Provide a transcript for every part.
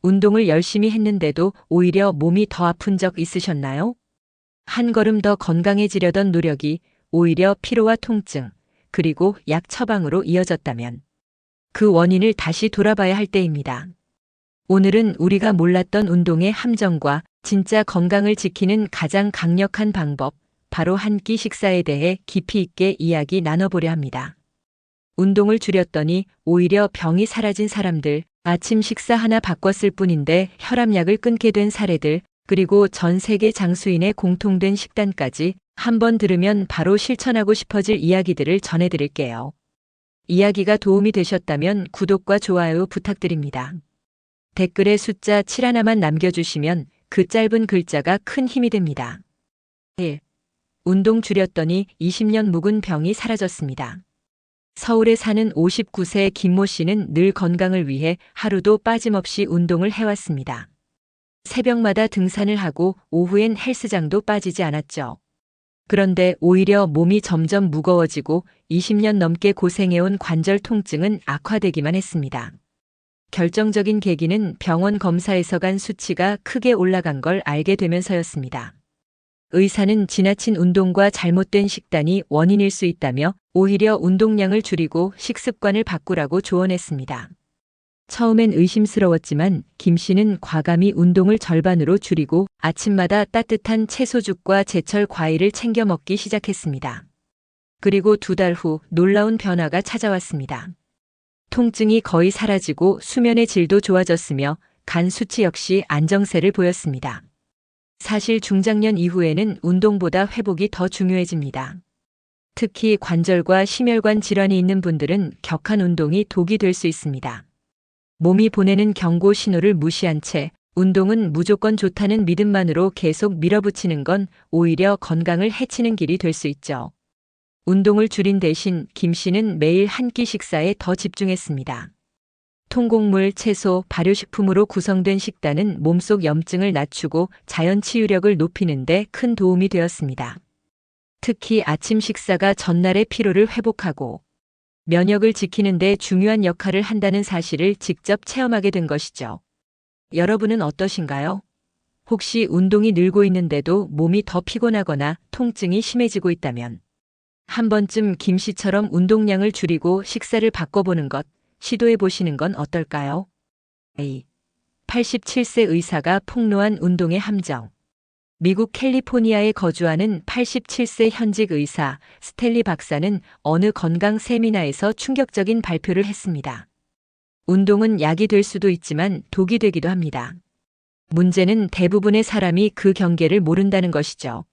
운동을 열심히 했는데도 오히려 몸이 더 아픈 적 있으셨나요? 한 걸음 더 건강해지려던 노력이 오히려 피로와 통증, 그리고 약 처방으로 이어졌다면 그 원인을 다시 돌아봐야 할 때입니다. 오늘은 우리가 몰랐던 운동의 함정과 진짜 건강을 지키는 가장 강력한 방법, 바로 한 끼 식사에 대해 깊이 있게 이야기 나눠보려 합니다. 운동을 줄였더니 오히려 병이 사라진 사람들, 아침 식사 하나 바꿨을 뿐인데 혈압약을 끊게 된 사례들, 그리고 전 세계 장수인의 공통된 식단까지 한번 들으면 바로 실천하고 싶어질 이야기들을 전해드릴게요. 이야기가 도움이 되셨다면 구독과 좋아요 부탁드립니다. 댓글에 숫자 7 하나만 남겨주시면 그 짧은 글자가 큰 힘이 됩니다. 1. 운동 줄였더니 20년 묵은 병이 사라졌습니다. 서울에 사는 59세 김모 씨는 늘 건강을 위해 하루도 빠짐없이 운동을 해왔습니다. 새벽마다 등산을 하고 오후엔 헬스장도 빠지지 않았죠. 그런데 오히려 몸이 점점 무거워지고 20년 넘게 고생해온 관절 통증은 악화되기만 했습니다. 결정적인 계기는 병원 검사에서 간 수치가 크게 올라간 걸 알게 되면서였습니다. 의사는 지나친 운동과 잘못된 식단이 원인일 수 있다며 오히려 운동량을 줄이고 식습관을 바꾸라고 조언했습니다. 처음엔 의심스러웠지만 김 씨는 과감히 운동을 절반으로 줄이고 아침마다 따뜻한 채소죽과 제철 과일을 챙겨 먹기 시작했습니다. 그리고 2달 후 놀라운 변화가 찾아왔습니다. 통증이 거의 사라지고 수면의 질도 좋아졌으며 간 수치 역시 안정세를 보였습니다. 사실 중장년 이후에는 운동보다 회복이 더 중요해집니다. 특히 관절과 심혈관 질환이 있는 분들은 격한 운동이 독이 될 수 있습니다. 몸이 보내는 경고 신호를 무시한 채 운동은 무조건 좋다는 믿음만으로 계속 밀어붙이는 건 오히려 건강을 해치는 길이 될 수 있죠. 운동을 줄인 대신 김 씨는 매일 한 끼 식사에 더 집중했습니다. 통곡물, 채소, 발효식품으로 구성된 식단은 몸속 염증을 낮추고 자연 치유력을 높이는 데 큰 도움이 되었습니다. 특히 아침 식사가 전날의 피로를 회복하고 면역을 지키는 데 중요한 역할을 한다는 사실을 직접 체험하게 된 것이죠. 여러분은 어떠신가요? 혹시 운동이 늘고 있는데도 몸이 더 피곤하거나 통증이 심해지고 있다면 한 번쯤 김 씨처럼 운동량을 줄이고 식사를 바꿔보는 것, 시도해 보시는 건 어떨까요? 87세 의사가 폭로한 운동의 함정. 미국 캘리포니아에 거주하는 87세 현직 의사 스탠리 박사는 어느 건강 세미나에서 충격적인 발표를 했습니다. 운동은 약이 될 수도 있지만 독이 되기도 합니다. 문제는 대부분의 사람이 그 경계를 모른다는 것이죠.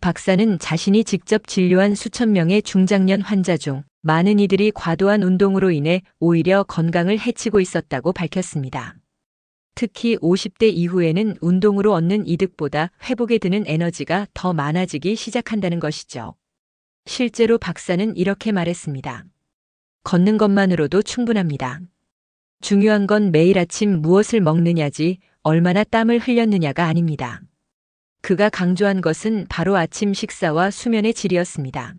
박사는 자신이 직접 진료한 수천 명의 중장년 환자 중 많은 이들이 과도한 운동으로 인해 오히려 건강을 해치고 있었다고 밝혔습니다. 특히 50대 이후에는 운동으로 얻는 이득보다 회복에 드는 에너지가 더 많아지기 시작한다는 것이죠. 실제로 박사는 이렇게 말했습니다. 걷는 것만으로도 충분합니다. 중요한 건 매일 아침 무엇을 먹느냐지 얼마나 땀을 흘렸느냐가 아닙니다. 그가 강조한 것은 바로 아침 식사와 수면의 질이었습니다.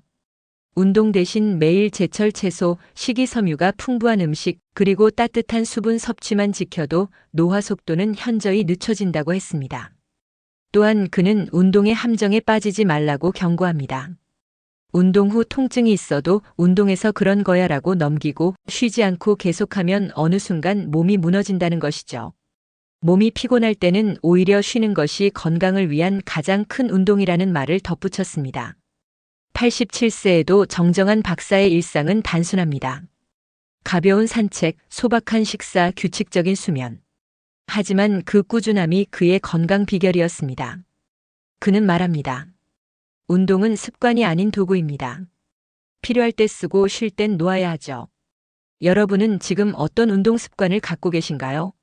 운동 대신 매일 제철 채소, 식이섬유가 풍부한 음식, 그리고 따뜻한 수분 섭취만 지켜도 노화 속도는 현저히 늦춰진다고 했습니다. 또한 그는 운동의 함정에 빠지지 말라고 경고합니다. 운동 후 통증이 있어도 운동해서 그런 거야라고 넘기고 쉬지 않고 계속하면 어느 순간 몸이 무너진다는 것이죠. 몸이 피곤할 때는 오히려 쉬는 것이 건강을 위한 가장 큰 운동이라는 말을 덧붙였습니다. 87세에도 정정한 박사의 일상은 단순합니다. 가벼운 산책, 소박한 식사, 규칙적인 수면. 하지만 그 꾸준함이 그의 건강 비결이었습니다. 그는 말합니다. 운동은 습관이 아닌 도구입니다. 필요할 때 쓰고 쉴 땐 놓아야 하죠. 여러분은 지금 어떤 운동 습관을 갖고 계신가요?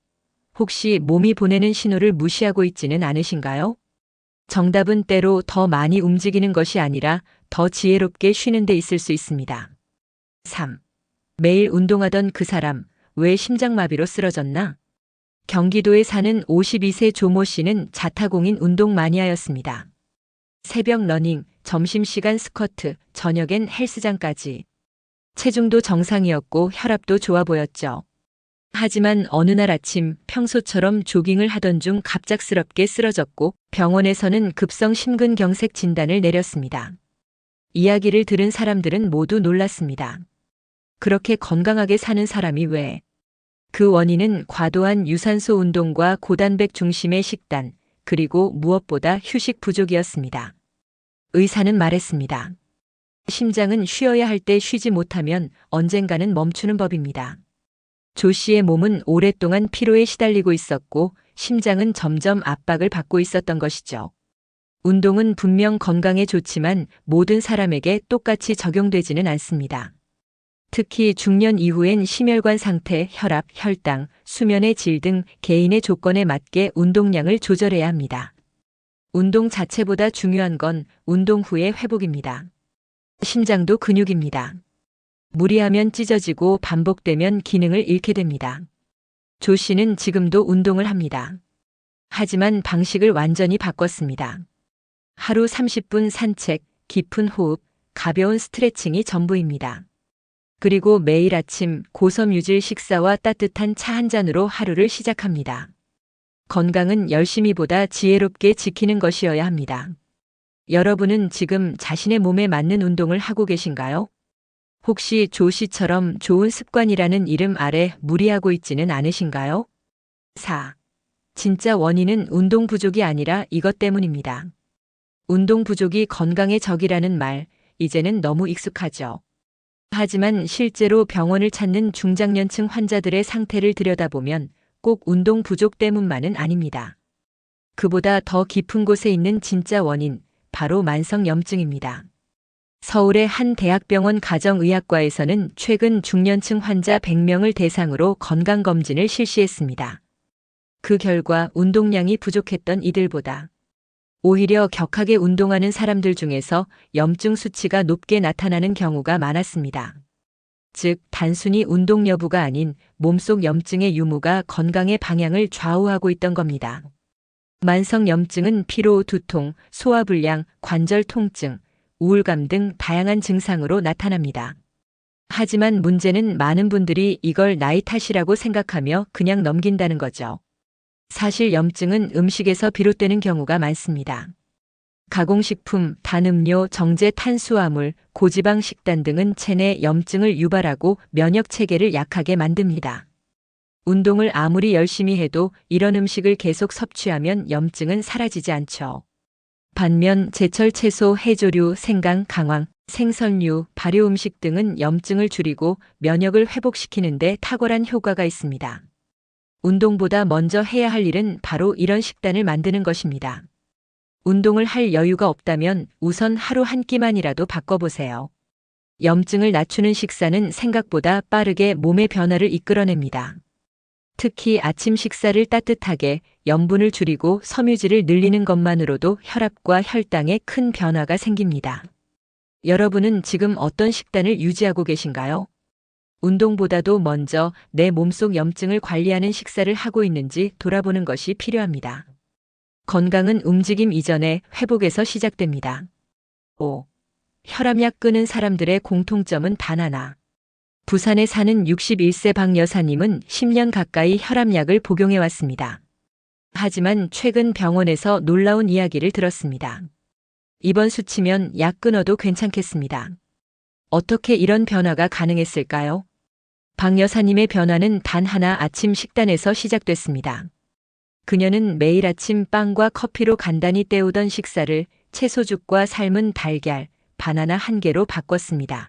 혹시 몸이 보내는 신호를 무시하고 있지는 않으신가요? 정답은 때로 더 많이 움직이는 것이 아니라 더 지혜롭게 쉬는 데 있을 수 있습니다. 3. 매일 운동하던 그 사람, 왜 심장마비로 쓰러졌나? 경기도에 사는 52세 조모 씨는 자타공인 운동 마니아였습니다. 새벽 러닝, 점심시간 스쿼트, 저녁엔 헬스장까지. 체중도 정상이었고 혈압도 좋아 보였죠. 하지만 어느 날 아침 평소처럼 조깅을 하던 중 갑작스럽게 쓰러졌고 병원에서는 급성 심근경색 진단을 내렸습니다. 이야기를 들은 사람들은 모두 놀랐습니다. 그렇게 건강하게 사는 사람이 왜? 그 원인은 과도한 유산소 운동과 고단백 중심의 식단, 그리고 무엇보다 휴식 부족이었습니다. 의사는 말했습니다. 심장은 쉬어야 할 때 쉬지 못하면 언젠가는 멈추는 법입니다. 조 씨의 몸은 오랫동안 피로에 시달리고 있었고 심장은 점점 압박을 받고 있었던 것이죠. 운동은 분명 건강에 좋지만 모든 사람에게 똑같이 적용되지는 않습니다. 특히 중년 이후엔 심혈관 상태, 혈압, 혈당, 수면의 질 등 개인의 조건에 맞게 운동량을 조절해야 합니다. 운동 자체보다 중요한 건 운동 후의 회복입니다. 심장도 근육입니다. 무리하면 찢어지고 반복되면 기능을 잃게 됩니다. 조 씨는 지금도 운동을 합니다. 하지만 방식을 완전히 바꿨습니다. 하루 30분 산책, 깊은 호흡, 가벼운 스트레칭이 전부입니다. 그리고 매일 아침 고섬유질 식사와 따뜻한 차 한 잔으로 하루를 시작합니다. 건강은 열심히보다 지혜롭게 지키는 것이어야 합니다. 여러분은 지금 자신의 몸에 맞는 운동을 하고 계신가요? 혹시 조 씨처럼 좋은 습관이라는 이름 아래 무리하고 있지는 않으신가요? 4. 진짜 원인은 운동 부족이 아니라 이것 때문입니다. 운동 부족이 건강의 적이라는 말, 이제는 너무 익숙하죠. 하지만 실제로 병원을 찾는 중장년층 환자들의 상태를 들여다보면 꼭 운동 부족 때문만은 아닙니다. 그보다 더 깊은 곳에 있는 진짜 원인, 바로 만성염증입니다. 서울의 한 대학병원 가정의학과에서는 최근 중년층 환자 100명을 대상으로 건강검진을 실시했습니다. 그 결과 운동량이 부족했던 이들보다 오히려 격하게 운동하는 사람들 중에서 염증 수치가 높게 나타나는 경우가 많았습니다. 즉, 단순히 운동 여부가 아닌 몸속 염증의 유무가 건강의 방향을 좌우하고 있던 겁니다. 만성 염증은 피로, 두통, 소화불량, 관절 통증, 우울감 등 다양한 증상으로 나타납니다. 하지만 문제는 많은 분들이 이걸 나이 탓이라고 생각하며 그냥 넘긴다는 거죠. 사실 염증은 음식에서 비롯되는 경우가 많습니다. 가공식품, 단음료, 정제 탄수화물, 고지방 식단 등은 체내 염증을 유발하고 면역 체계를 약하게 만듭니다. 운동을 아무리 열심히 해도 이런 음식을 계속 섭취하면 염증은 사라지지 않죠. 반면 제철 채소, 해조류, 생강, 강황, 생선류, 발효 음식 등은 염증을 줄이고 면역을 회복시키는 데 탁월한 효과가 있습니다. 운동보다 먼저 해야 할 일은 바로 이런 식단을 만드는 것입니다. 운동을 할 여유가 없다면 우선 하루 한 끼만이라도 바꿔보세요. 염증을 낮추는 식사는 생각보다 빠르게 몸의 변화를 이끌어냅니다. 특히 아침 식사를 따뜻하게, 염분을 줄이고 섬유질을 늘리는 것만으로도 혈압과 혈당에 큰 변화가 생깁니다. 여러분은 지금 어떤 식단을 유지하고 계신가요? 운동보다도 먼저 내 몸속 염증을 관리하는 식사를 하고 있는지 돌아보는 것이 필요합니다. 건강은 움직임 이전에 회복에서 시작됩니다. 5. 혈압약 끄는 사람들의 공통점은 단 하나. 부산에 사는 61세 박 여사님은 10년 가까이 혈압약을 복용해왔습니다. 하지만 최근 병원에서 놀라운 이야기를 들었습니다. 이번 수치면 약 끊어도 괜찮겠습니다. 어떻게 이런 변화가 가능했을까요? 박 여사님의 변화는 단 하나 아침 식단에서 시작됐습니다. 그녀는 매일 아침 빵과 커피로 간단히 때우던 식사를 채소죽과 삶은 달걀, 바나나 한 개로 바꿨습니다.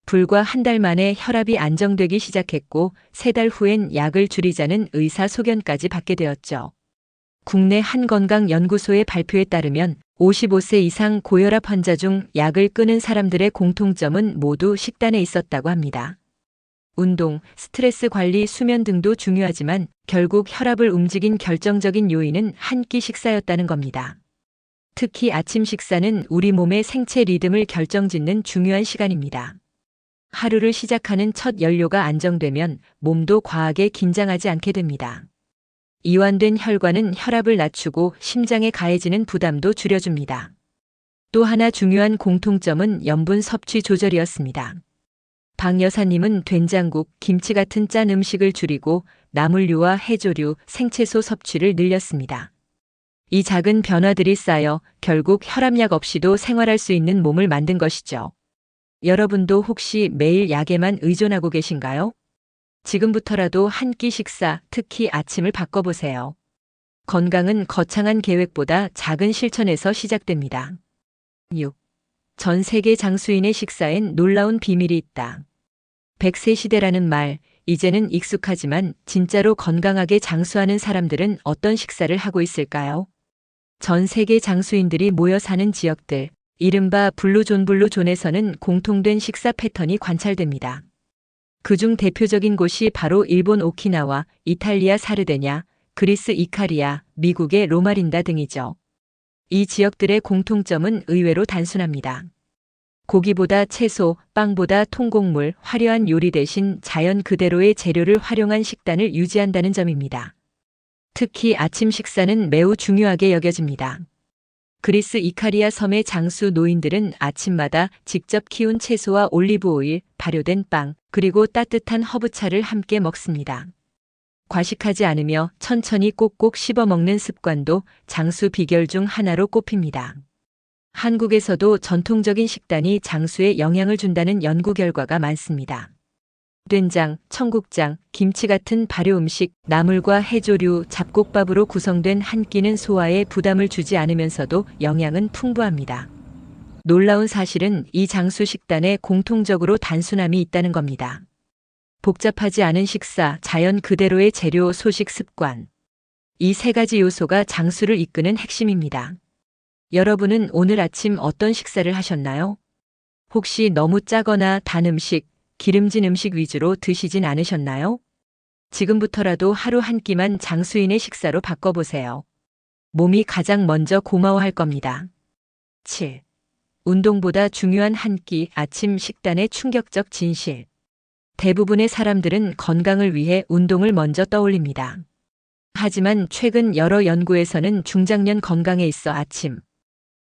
불과 한 달 만에 혈압이 안정되기 시작했고 3달 후엔 약을 줄이자는 의사 소견까지 받게 되었죠. 국내 한 건강연구소의 발표에 따르면 55세 이상 고혈압 환자 중 약을 끊은 사람들의 공통점은 모두 식단에 있었다고 합니다. 운동, 스트레스 관리, 수면 등도 중요하지만 결국 혈압을 움직인 결정적인 요인은 한 끼 식사였다는 겁니다. 특히 아침 식사는 우리 몸의 생체 리듬을 결정짓는 중요한 시간입니다. 하루를 시작하는 첫 연료가 안정되면 몸도 과하게 긴장하지 않게 됩니다. 이완된 혈관은 혈압을 낮추고 심장에 가해지는 부담도 줄여줍니다. 또 하나 중요한 공통점은 염분 섭취 조절이었습니다. 박 여사님은 된장국, 김치 같은 짠 음식을 줄이고 나물류와 해조류, 생채소 섭취를 늘렸습니다. 이 작은 변화들이 쌓여 결국 혈압약 없이도 생활할 수 있는 몸을 만든 것이죠. 여러분도 혹시 매일 약에만 의존하고 계신가요? 지금부터라도 한 끼 식사, 특히 아침을 바꿔보세요. 건강은 거창한 계획보다 작은 실천에서 시작됩니다. 6. 전 세계 장수인의 식사엔 놀라운 비밀이 있다. 100세 시대라는 말, 이제는 익숙하지만 진짜로 건강하게 장수하는 사람들은 어떤 식사를 하고 있을까요? 전 세계 장수인들이 모여 사는 지역들, 이른바 블루존에서는 공통된 식사 패턴이 관찰됩니다. 그중 대표적인 곳이 바로 일본 오키나와, 이탈리아 사르데냐, 그리스 이카리아, 미국의 로마린다 등이죠. 이 지역들의 공통점은 의외로 단순합니다. 고기보다 채소, 빵보다 통곡물, 화려한 요리 대신 자연 그대로의 재료를 활용한 식단을 유지한다는 점입니다. 특히 아침 식사는 매우 중요하게 여겨집니다. 그리스 이카리아 섬의 장수 노인들은 아침마다 직접 키운 채소와 올리브 오일, 발효된 빵, 그리고 따뜻한 허브차를 함께 먹습니다. 과식하지 않으며 천천히 꼭꼭 씹어 먹는 습관도 장수 비결 중 하나로 꼽힙니다. 한국에서도 전통적인 식단이 장수에 영향을 준다는 연구 결과가 많습니다. 된장, 청국장, 김치 같은 발효 음식, 나물과 해조류, 잡곡밥으로 구성된 한 끼는 소화에 부담을 주지 않으면서도 영양은 풍부합니다. 놀라운 사실은 이 장수 식단에 공통적으로 단순함이 있다는 겁니다. 복잡하지 않은 식사, 자연 그대로의 재료, 소식 습관. 이 세 가지 요소가 장수를 이끄는 핵심입니다. 여러분은 오늘 아침 어떤 식사를 하셨나요? 혹시 너무 짜거나 단 음식, 기름진 음식 위주로 드시진 않으셨나요? 지금부터라도 하루 한 끼만 장수인의 식사로 바꿔보세요. 몸이 가장 먼저 고마워할 겁니다. 7. 운동보다 중요한 한 끼 아침 식단의 충격적 진실. 대부분의 사람들은 건강을 위해 운동을 먼저 떠올립니다. 하지만 최근 여러 연구에서는 중장년 건강에 있어 아침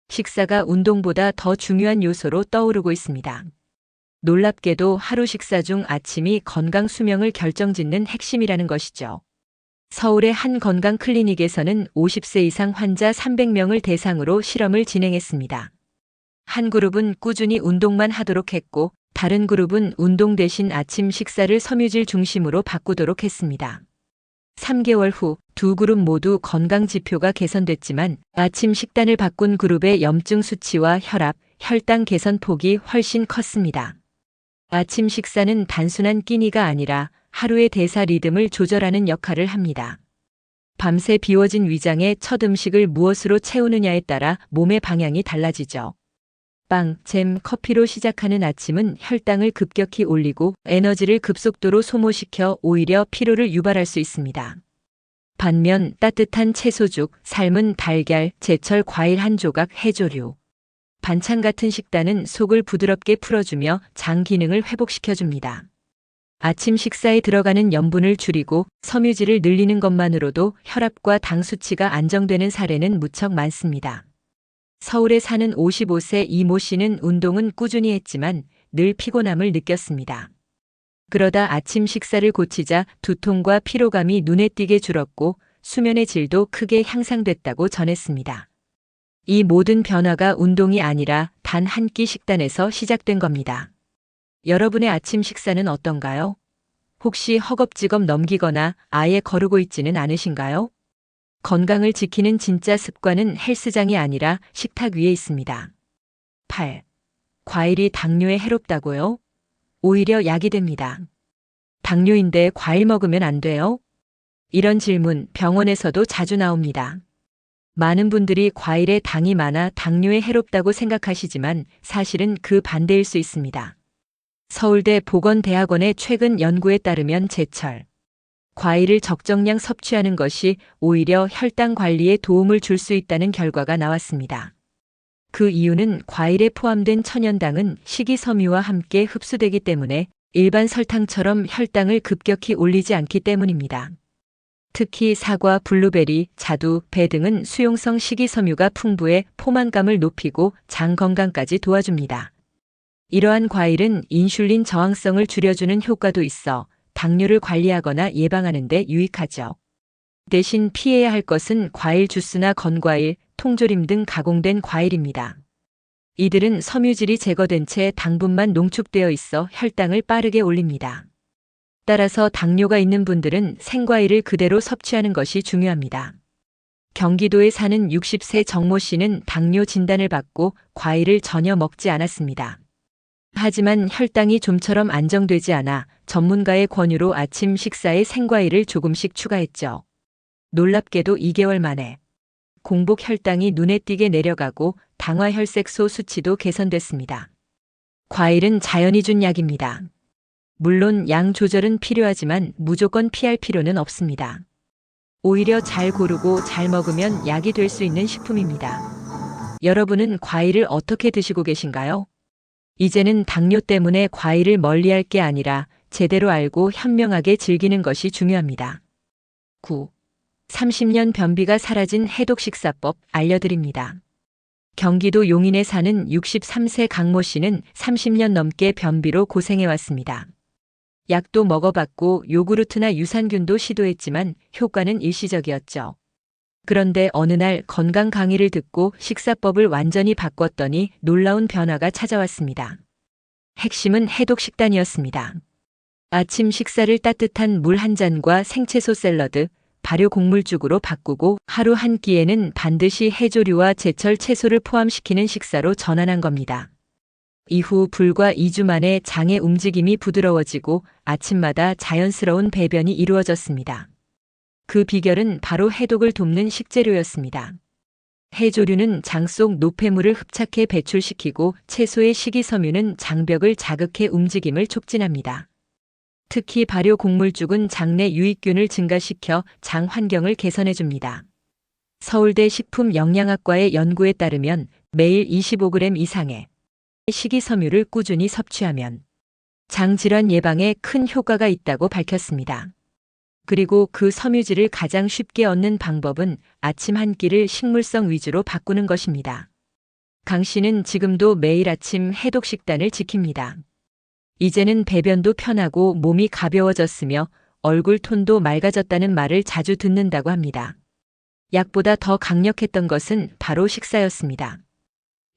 식사가 운동보다 더 중요한 요소로 떠오르고 있습니다. 놀랍게도 하루 식사 중 아침이 건강 수명을 결정짓는 핵심이라는 것이죠. 서울의 한 건강 클리닉에서는 50세 이상 환자 300명을 대상으로 실험을 진행했습니다. 한 그룹은 꾸준히 운동만 하도록 했고, 다른 그룹은 운동 대신 아침 식사를 섬유질 중심으로 바꾸도록 했습니다. 3개월 후 두 그룹 모두 건강 지표가 개선됐지만 아침 식단을 바꾼 그룹의 염증 수치와 혈압, 혈당 개선 폭이 훨씬 컸습니다. 아침 식사는 단순한 끼니가 아니라 하루의 대사 리듬을 조절하는 역할을 합니다. 밤새 비워진 위장에 첫 음식을 무엇으로 채우느냐에 따라 몸의 방향이 달라지죠. 빵, 잼, 커피로 시작하는 아침은 혈당을 급격히 올리고 에너지를 급속도로 소모시켜 오히려 피로를 유발할 수 있습니다. 반면 따뜻한 채소죽, 삶은 달걀, 제철 과일 한 조각, 해조류, 반찬 같은 식단은 속을 부드럽게 풀어주며 장 기능을 회복시켜줍니다. 아침 식사에 들어가는 염분을 줄이고 섬유질을 늘리는 것만으로도 혈압과 당 수치가 안정되는 사례는 무척 많습니다. 서울에 사는 55세 이모 씨는 운동은 꾸준히 했지만 늘 피곤함을 느꼈습니다. 그러다 아침 식사를 고치자 두통과 피로감이 눈에 띄게 줄었고 수면의 질도 크게 향상됐다고 전했습니다. 이 모든 변화가 운동이 아니라 단 한 끼 식단에서 시작된 겁니다. 여러분의 아침 식사는 어떤가요? 혹시 허겁지겁 넘기거나 아예 거르고 있지는 않으신가요? 건강을 지키는 진짜 습관은 헬스장이 아니라 식탁 위에 있습니다. 8. 과일이 당뇨에 해롭다고요? 오히려 약이 됩니다. 당뇨인데 과일 먹으면 안 돼요? 이런 질문 병원에서도 자주 나옵니다. 많은 분들이 과일에 당이 많아 당뇨에 해롭다고 생각하시지만 사실은 그 반대일 수 있습니다. 서울대 보건대학원의 최근 연구에 따르면 제철 과일을 적정량 섭취하는 것이 오히려 혈당 관리에 도움을 줄 수 있다는 결과가 나왔습니다. 그 이유는 과일에 포함된 천연당은 식이섬유와 함께 흡수되기 때문에 일반 설탕처럼 혈당을 급격히 올리지 않기 때문입니다. 특히 사과, 블루베리, 자두, 배 등은 수용성 식이섬유가 풍부해 포만감을 높이고 장 건강까지 도와줍니다. 이러한 과일은 인슐린 저항성을 줄여주는 효과도 있어 당뇨를 관리하거나 예방하는 데 유익하죠. 대신 피해야 할 것은 과일 주스나 건과일, 통조림 등 가공된 과일입니다. 이들은 섬유질이 제거된 채 당분만 농축되어 있어 혈당을 빠르게 올립니다. 따라서 당뇨가 있는 분들은 생과일을 그대로 섭취하는 것이 중요합니다. 경기도에 사는 60세 정모 씨는 당뇨 진단을 받고 과일을 전혀 먹지 않았습니다. 하지만 혈당이 좀처럼 안정되지 않아 전문가의 권유로 아침 식사에 생과일을 조금씩 추가했죠. 놀랍게도 2개월 만에 공복 혈당이 눈에 띄게 내려가고 당화혈색소 수치도 개선됐습니다. 과일은 자연이 준 약입니다. 물론 양 조절은 필요하지만 무조건 피할 필요는 없습니다. 오히려 잘 고르고 잘 먹으면 약이 될 수 있는 식품입니다. 여러분은 과일을 어떻게 드시고 계신가요? 이제는 당뇨 때문에 과일을 멀리할 게 아니라 제대로 알고 현명하게 즐기는 것이 중요합니다. 9. 30년 변비가 사라진 해독 식사법 알려드립니다. 경기도 용인에 사는 63세 강모 씨는 30년 넘게 변비로 고생해왔습니다. 약도 먹어봤고 요구르트나 유산균도 시도했지만 효과는 일시적이었죠. 그런데 어느 날 건강 강의를 듣고 식사법을 완전히 바꿨더니 놀라운 변화가 찾아왔습니다. 핵심은 해독 식단이었습니다. 아침 식사를 따뜻한 물 한 잔과 생채소 샐러드, 발효 곡물죽으로 바꾸고 하루 한 끼에는 반드시 해조류와 제철 채소를 포함시키는 식사로 전환한 겁니다. 이후 불과 2주 만에 장의 움직임이 부드러워지고 아침마다 자연스러운 배변이 이루어졌습니다. 그 비결은 바로 해독을 돕는 식재료였습니다. 해조류는 장 속 노폐물을 흡착해 배출시키고 채소의 식이섬유는 장벽을 자극해 움직임을 촉진합니다. 특히 발효 곡물죽은 장내 유익균을 증가시켜 장 환경을 개선해줍니다. 서울대 식품영양학과의 연구에 따르면 매일 25g 이상의 식이섬유를 꾸준히 섭취하면 장질환 예방에 큰 효과가 있다고 밝혔습니다. 그리고 그 섬유질을 가장 쉽게 얻는 방법은 아침 한 끼를 식물성 위주로 바꾸는 것입니다. 강 씨는 지금도 매일 아침 해독 식단을 지킵니다. 이제는 배변도 편하고 몸이 가벼워졌으며 얼굴 톤도 맑아졌다는 말을 자주 듣는다고 합니다. 약보다 더 강력했던 것은 바로 식사였습니다.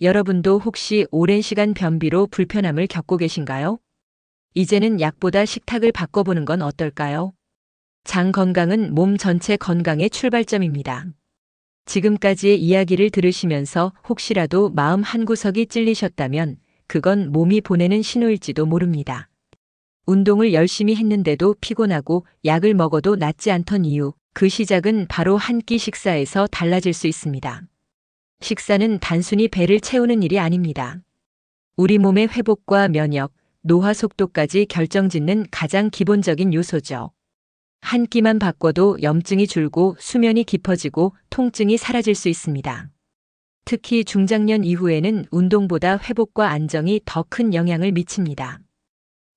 여러분도 혹시 오랜 시간 변비로 불편함을 겪고 계신가요? 이제는 약보다 식탁을 바꿔보는 건 어떨까요? 장 건강은 몸 전체 건강의 출발점입니다. 지금까지의 이야기를 들으시면서 혹시라도 마음 한구석이 찔리셨다면 그건 몸이 보내는 신호일지도 모릅니다. 운동을 열심히 했는데도 피곤하고 약을 먹어도 낫지 않던 이유, 그 시작은 바로 한 끼 식사에서 달라질 수 있습니다. 식사는 단순히 배를 채우는 일이 아닙니다. 우리 몸의 회복과 면역, 노화 속도까지 결정짓는 가장 기본적인 요소죠. 한 끼만 바꿔도 염증이 줄고 수면이 깊어지고 통증이 사라질 수 있습니다. 특히 중장년 이후에는 운동보다 회복과 안정이 더 큰 영향을 미칩니다.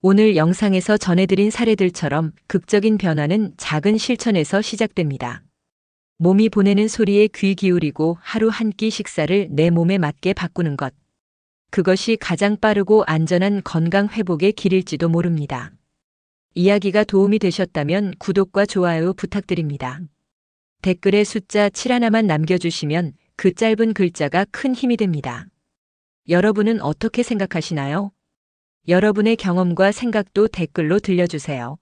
오늘 영상에서 전해드린 사례들처럼 극적인 변화는 작은 실천에서 시작됩니다. 몸이 보내는 소리에 귀 기울이고 하루 한 끼 식사를 내 몸에 맞게 바꾸는 것. 그것이 가장 빠르고 안전한 건강 회복의 길일지도 모릅니다. 이야기가 도움이 되셨다면 구독과 좋아요 부탁드립니다. 댓글에 숫자 7 하나만 남겨주시면 그 짧은 글자가 큰 힘이 됩니다. 여러분은 어떻게 생각하시나요? 여러분의 경험과 생각도 댓글로 들려주세요.